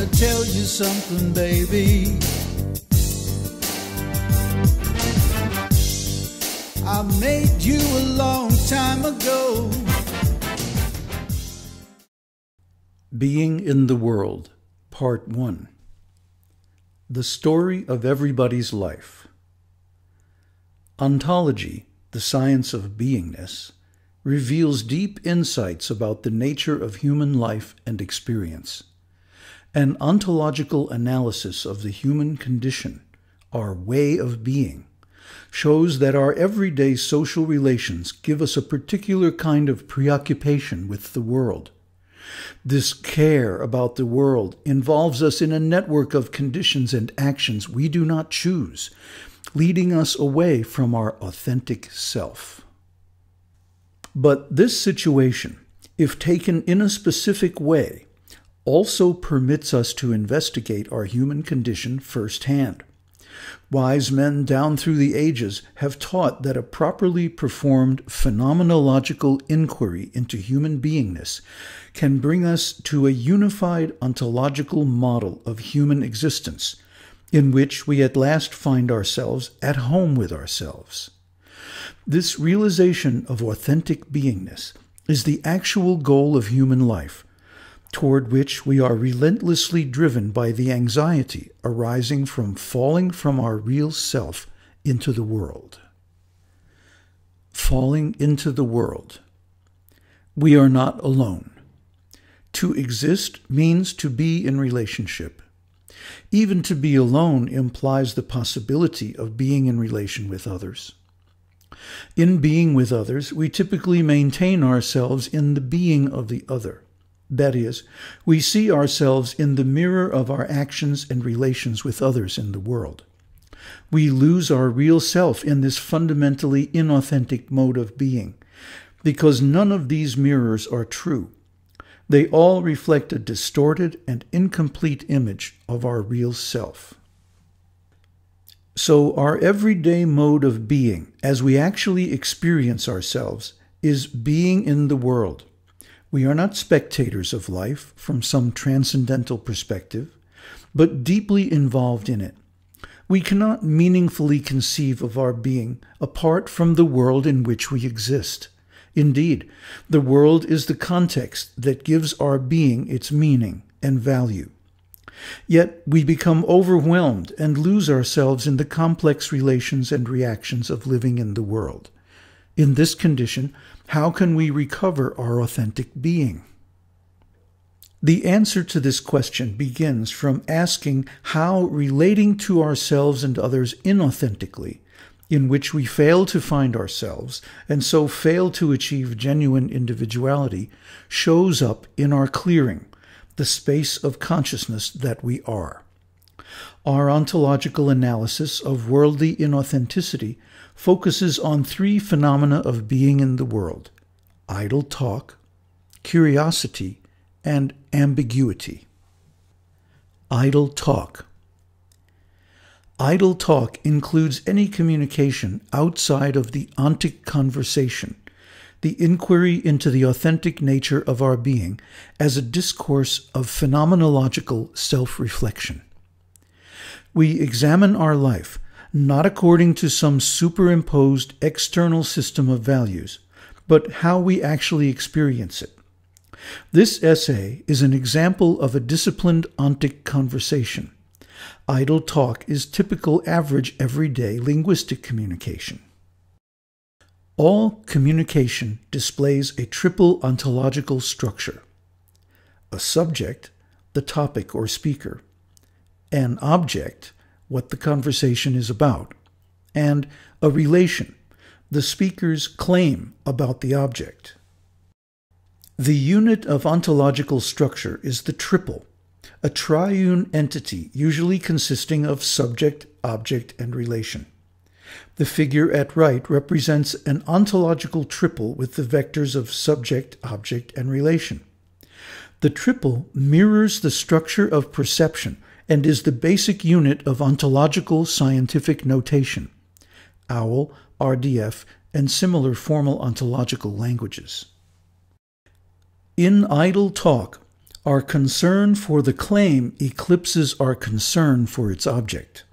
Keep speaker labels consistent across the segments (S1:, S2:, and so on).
S1: wanna tell you something, baby. I made you a long time ago.
S2: Being in the World, Part 1. The Story of Everybody's Life. Ontology, the science of beingness, reveals deep insights about the nature of human life and experience. An ontological analysis of the human condition, our way of being, shows that our everyday social relations give us a particular kind of preoccupation with the world. This care about the world involves us in a network of conditions and actions we do not choose, leading us away from our authentic self. But this situation, if taken in a specific way, also permits us to investigate our human condition firsthand. Wise men down through the ages have taught that a properly performed phenomenological inquiry into human beingness can bring us to a unified ontological model of human existence, in which we at last find ourselves at home with ourselves. This realization of authentic beingness is the actual goal of human life, toward which we are relentlessly driven by the anxiety arising from falling from our real self into the world. Falling into the world. We are not alone. To exist means to be in relationship. Even to be alone implies the possibility of being in relation with others. In being with others, we typically maintain ourselves in the being of the other. That is, we see ourselves in the mirror of our actions and relations with others in the world. We lose our real self in this fundamentally inauthentic mode of being, because none of these mirrors are true. They all reflect a distorted and incomplete image of our real self. So our everyday mode of being, as we actually experience ourselves, is being in the world. We are not spectators of life from some transcendental perspective, but deeply involved in it. We cannot meaningfully conceive of our being apart from the world in which we exist. Indeed, the world is the context that gives our being its meaning and value. Yet we become overwhelmed and lose ourselves in the complex relations and reactions of living in the world. In this condition, how can we recover our authentic being? The answer to this question begins from asking how relating to ourselves and others inauthentically, in which we fail to find ourselves and so fail to achieve genuine individuality, shows up in our clearing, the space of consciousness that we are. Our ontological analysis of worldly inauthenticity focuses on three phenomena of being in the world: idle talk, curiosity, and ambiguity. Idle talk. Idle talk includes any communication outside of the ontic conversation, the inquiry into the authentic nature of our being as a discourse of phenomenological self-reflection. We examine our life not according to some superimposed external system of values, but how we actually experience it. This essay is an example of a disciplined ontic conversation. Idle talk is typical average everyday linguistic communication. All communication displays a triple ontological structure: a subject, the topic or speaker; an object, what the conversation is about; and a relation, the speaker's claim about the object. The unit of ontological structure is the triple, a triune entity usually consisting of subject, object, and relation. The figure at right represents an ontological triple with the vectors of subject, object, and relation. The triple mirrors the structure of perception and is the basic unit of ontological scientific notation, OWL, RDF, and similar formal ontological languages. In idle talk, Our concern for the claim eclipses our concern for its object.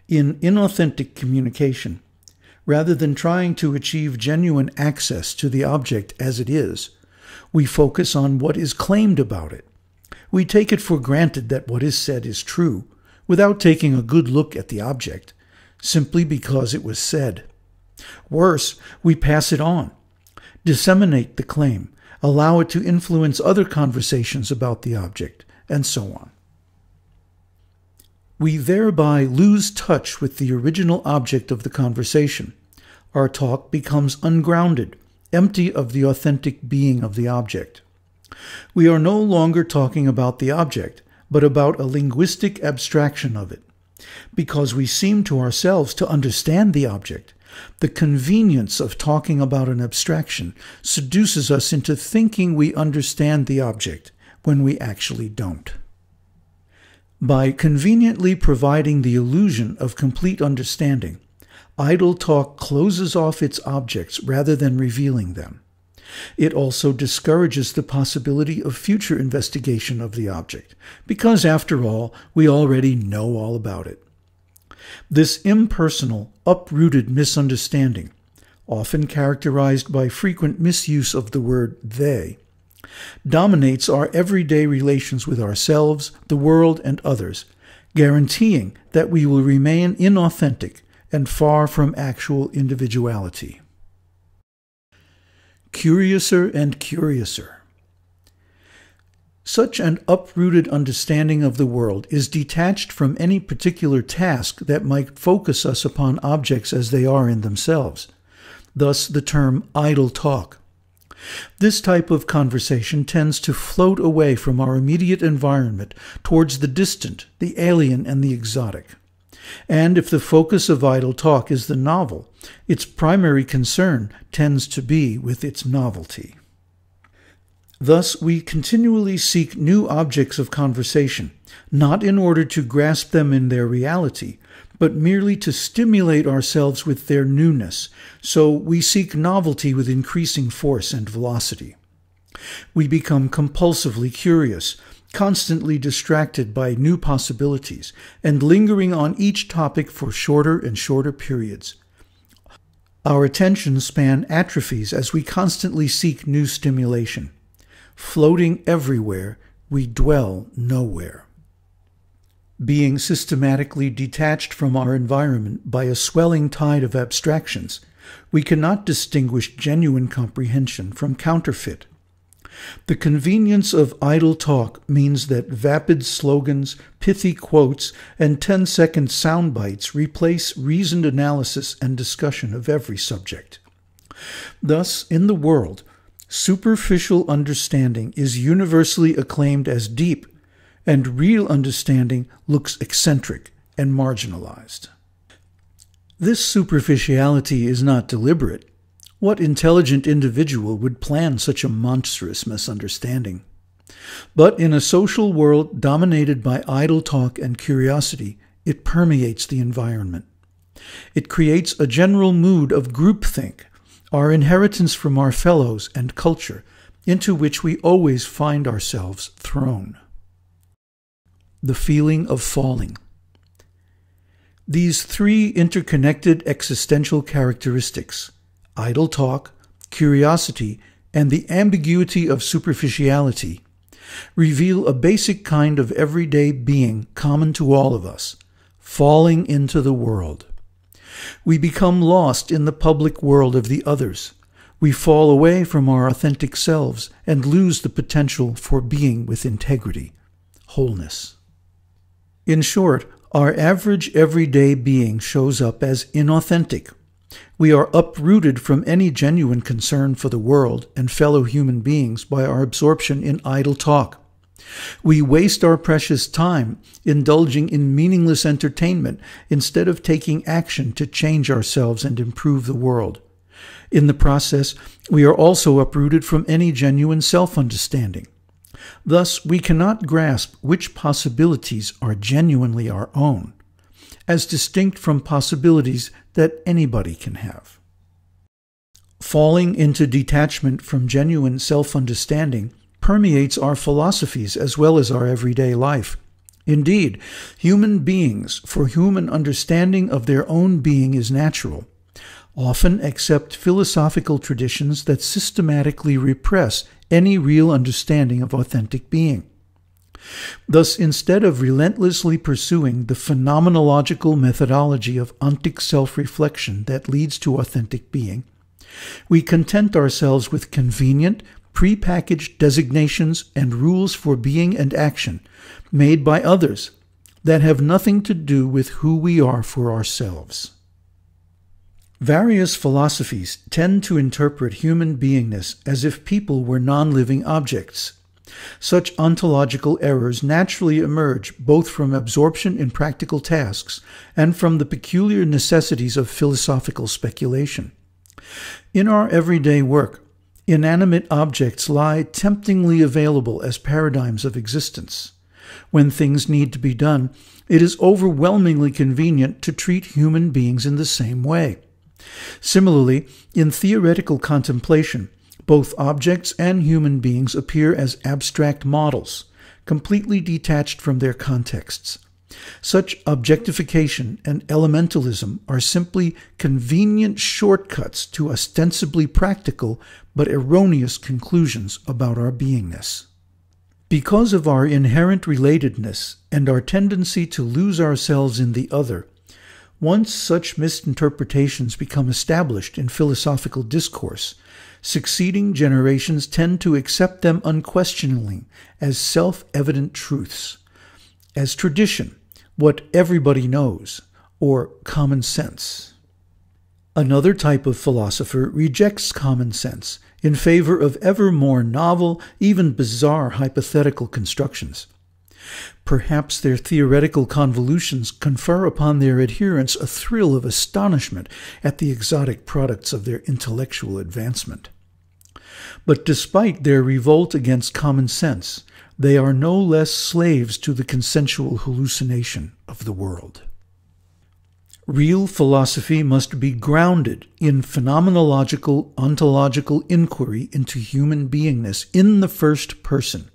S2: In inauthentic communication, rather than trying to achieve genuine access to the object as it is, we focus on what is claimed about it. We take it for granted that what is said is true, without taking a good look at the object, simply because it was said. Worse, we pass it on, disseminate the claim, allow it to influence other conversations about the object, and so on. We thereby lose touch with the original object of the conversation. Our talk becomes ungrounded, empty of the authentic being of the object. We are no longer talking about the object, but about a linguistic abstraction of it. Because we seem to ourselves to understand the object, the convenience of talking about an abstraction seduces us into thinking we understand the object when we actually don't. By conveniently providing the illusion of complete understanding, idle talk closes off its objects rather than revealing them. It also discourages the possibility of future investigation of the object, because after all, we already know all about it. This impersonal, uprooted misunderstanding, often characterized by frequent misuse of the word they, dominates our everyday relations with ourselves, the world, and others, guaranteeing that we will remain inauthentic and far from actual individuality. Curiouser and curiouser. Such an uprooted understanding of the world is detached from any particular task that might focus us upon objects as they are in themselves, thus the term idle talk. This type of conversation tends to float away from our immediate environment towards the distant, the alien, and the exotic. And if the focus of idle talk is the novel, its primary concern tends to be with its novelty. Thus, we continually seek new objects of conversation, not in order to grasp them in their reality, but merely to stimulate ourselves with their newness, so we seek novelty with increasing force and velocity. We become compulsively curious, constantly distracted by new possibilities, and lingering on each topic for shorter and shorter periods. Our attention span atrophies as we constantly seek new stimulation. Floating everywhere, we dwell nowhere. Being systematically detached from our environment by a swelling tide of abstractions, we cannot distinguish genuine comprehension from counterfeit. The convenience of idle talk means that vapid slogans, pithy quotes, and 10-second sound bites replace reasoned analysis and discussion of every subject. Thus, in the world, superficial understanding is universally acclaimed as deep, and real understanding looks eccentric and marginalized. This superficiality is not deliberate. What intelligent individual would plan such a monstrous misunderstanding? But in a social world dominated by idle talk and curiosity, it permeates the environment. It creates a general mood of groupthink, our inheritance from our fellows and culture, into which we always find ourselves thrown. The feeling of falling. These three interconnected existential characteristics, idle talk, curiosity, and the ambiguity of superficiality, reveal a basic kind of everyday being common to all of us, falling into the world. We become lost in the public world of the others. We fall away from our authentic selves and lose the potential for being with integrity, wholeness. In short, our average everyday being shows up as inauthentic. We are uprooted from any genuine concern for the world and fellow human beings by our absorption in idle talk. We waste our precious time indulging in meaningless entertainment instead of taking action to change ourselves and improve the world. In the process, we are also uprooted from any genuine self-understanding. Thus, we cannot grasp which possibilities are genuinely our own, as distinct from possibilities that anybody can have. Falling into detachment from genuine self-understanding permeates our philosophies as well as our everyday life. Indeed, human beings, for whom an understanding of their own being is natural, often accept philosophical traditions that systematically repress any real understanding of authentic being. Thus, instead of relentlessly pursuing the phenomenological methodology of ontic self-reflection that leads to authentic being, we content ourselves with convenient, prepackaged designations and rules for being and action made by others that have nothing to do with who we are for ourselves. Various philosophies tend to interpret human beingness as if people were non-living objects. Such ontological errors naturally emerge both from absorption in practical tasks and from the peculiar necessities of philosophical speculation. In our everyday work, inanimate objects lie temptingly available as paradigms of existence. When things need to be done, it is overwhelmingly convenient to treat human beings in the same way. Similarly, in theoretical contemplation, both objects and human beings appear as abstract models, completely detached from their contexts. Such objectification and elementalism are simply convenient shortcuts to ostensibly practical but erroneous conclusions about our beingness. Because of our inherent relatedness and our tendency to lose ourselves in the other, once such misinterpretations become established in philosophical discourse, succeeding generations tend to accept them unquestioningly as self-evident truths, as tradition, what everybody knows, or common sense. Another type of philosopher rejects common sense in favor of ever more novel, even bizarre hypothetical constructions. Perhaps their theoretical convolutions confer upon their adherents a thrill of astonishment at the exotic products of their intellectual advancement. But despite their revolt against common sense, they are no less slaves to the consensual hallucination of the world. Real philosophy must be grounded in phenomenological, ontological inquiry into human beingness in the first person,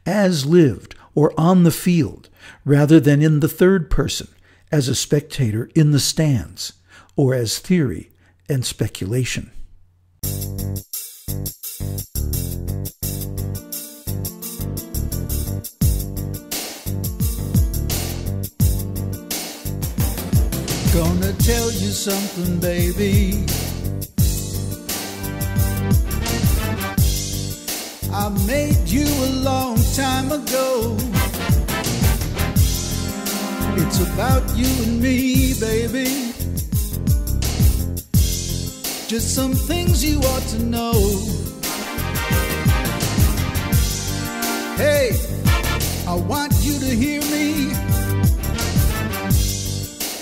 S2: as lived or on the field, rather than in the third person, as a spectator in the stands, or as theory and speculation.
S1: Gonna tell you something, baby. I made you a long time ago. It's about you and me, baby. Just some things you ought to know. Hey, I want you to hear me.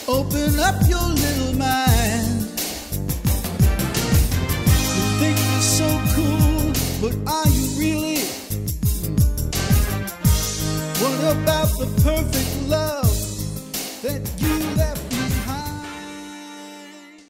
S1: Open up your little mind. You think you're so cool, but are you really? What about the perfect